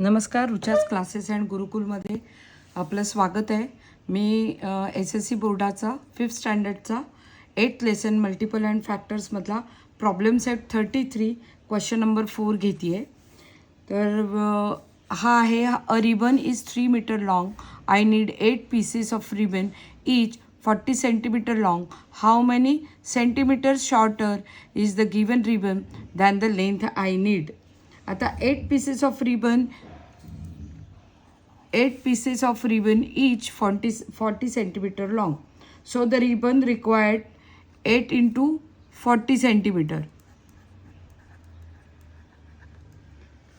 नमस्कार, रुचाज classes and गुरुकुलमध्ये आपलं स्वागत आहे. मी SSC बोर्डाचा 5th स्टँडर्डचा 8th लेसन मल्टिपल अँड फॅक्टर्समधला प्रॉब्लेम सेट 33 क्वेश्चन नंबर 4 घेते आहे. तर हा आहे, a ribbon is 3 metre long. I need 8 pieces of ribbon each 40 centimetre long. How many centimetres shorter is the given ribbon than the length I need. आता 8 pieces of ribbon each 40 centimeter long. So the ribbon required 8 into 40 centimeter.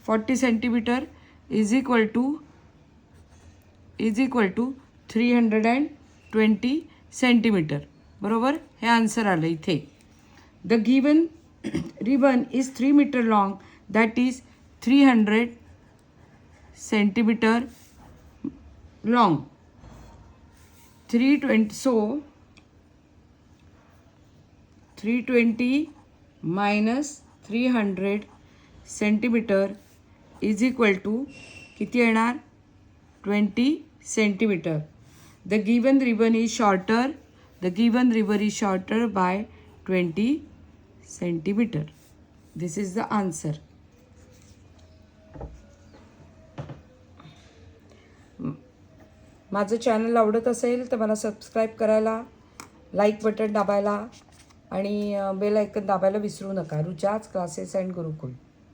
40 centimeter is equal to 320 centimeter. बरोबर, हे answer आलं इथे. The given ribbon is 3 meter long, that is 300 centimeter long. 320, so 320 minus 300 centimeter is equal to किती येणार? 20 centimeter. The given ribbon is shorter by 20 centimeter. This is the answer. माझं channel आवडत असेल तर मला सबस्क्राईब करायला, लाईक बटन दाबायला आणि bell icon दाबायला विसरू नका. रुचाज क्लासेस अँड गुरुकुल.